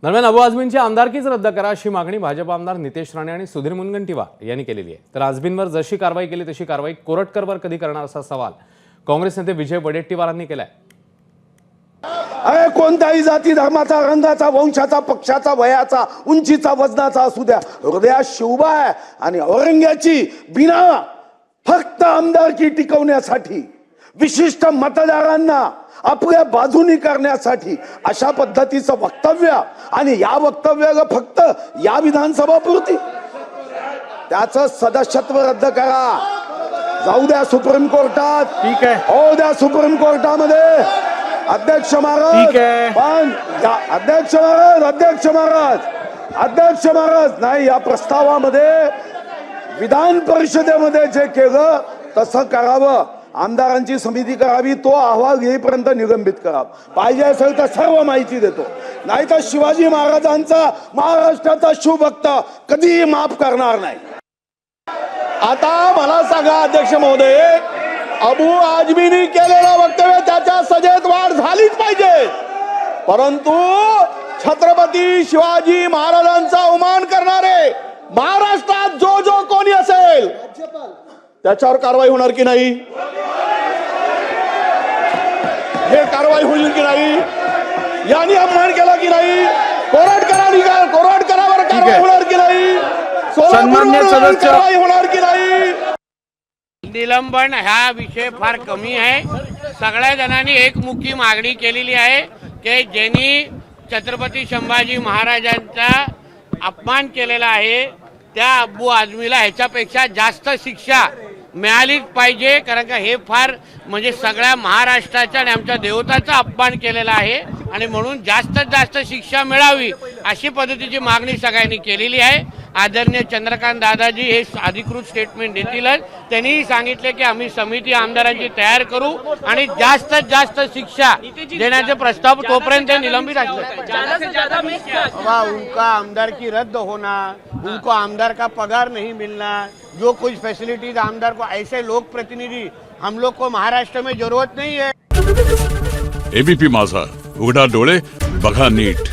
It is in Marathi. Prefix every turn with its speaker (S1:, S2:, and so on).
S1: दरम्यान अबू आझमींची आमदारकीच रद्द करा अशी मागणी भाजप आमदार नितेश राणे आणि सुधीर मुनगंटीवार यांनी केलेली आहे। तर आझमींवर जशी कारवाई केली तशी कारवाई कोरटकरवर कधी करणार असा सवाल काँग्रेस नेते विजय वडेट्टीवारांनी केलाय।
S2: अरे कोणत्याही जाती धर्माचा, रंगाचा, वंशाचा, पक्षाचा, वयाचा, उंचीचा, वजनाचा असू द्या, हृदयात शिवबा आहे आणि औरंग्याची बिना फक्त आमदारकी टिकवण्यासाठी, विशिष्ट मतदारांना आपल्या बाजूनी करण्यासाठी अशा पद्धतीचं वक्तव्य आणि या वक्तव्याला फक्त या विधानसभा पुरती त्याचं सदस्यत्व रद्द करा, जाऊ द्या सुप्रीम कोर्टात,
S1: ठीक आहे,
S2: हो द्या सुप्रीम कोर्टामध्ये। अध्यक्ष महाराज, पण अध्यक्ष महाराज नाही, या प्रस्तावामध्ये विधान परिषदेमध्ये जे केलं तसं करावं, आमदारांची समिती करावी, तो अहवाल घेईपर्यंत निलंबित करावं, पाहिजे असेल तर सर्व माहिती देतो, नाही तर शिवाजी महाराजांचा, महाराष्ट्राचा शिवभक्त कधीही माफ करणार नाही।
S3: आता मला सांगा अध्यक्ष महोदय, अबू आझमींनी केलेलं वक्तव्य त्याच्या सजेत वाढ झालीच पाहिजे, परंतु छत्रपती शिवाजी महाराजांचा अवमान करणारे महाराष्ट्रात जो कोणी असेल त्याच्यावर कारवाई होणार की नाही? हे कारवाई होईल की नाही? यांनी अपमान केला की नाही? कोरटकरावर कारवाई होणार की नाही?
S1: सन्माननीय सदस्य
S3: कारवाई होणार की नाही?
S4: निलंबन हा विषय फार कमी आहे। सगळ्या जणांनी एकमुखी मागणी केलेली आहे की ज्यांनी छत्रपती संभाजी महाराजांचा अपमान केलेला आहे त्या अबू आझमीला ह्याच्यापेक्षा जास्त शिक्षा मिळालीच पाहिजे, कारण का हे फार म्हणजे सगळ्या महाराष्ट्राच्या आणि आमच्या देवताचा अपमान केलेला आहे आणि म्हणून जास्तीत जास्त शिक्षा मिळावी अशी पद्धतीची मागणी सगळ्यांनी केलेली आहे। आदरणीय चंद्रकांत दादाजी हे अधिकृत स्टेटमेंट देतीलच, त्यांनीही सांगितले की आम्ही समिती आमदारांची तयार करू आणि जास्तीत जास्त शिक्षा देण्याचे प्रस्ताव तोपर्यंत निलंबित उनका आमदार की रद्द होना, उनको आमदार का पगार नहीं मिलना, जो कुछ फैसिलिटीज आमदार को, ऐसे लोक प्रतिनिधि हम लोग को महाराष्ट्र में जरूरत नहीं है।
S5: एबीपी माझा, उघडा डोळे बघा नीट।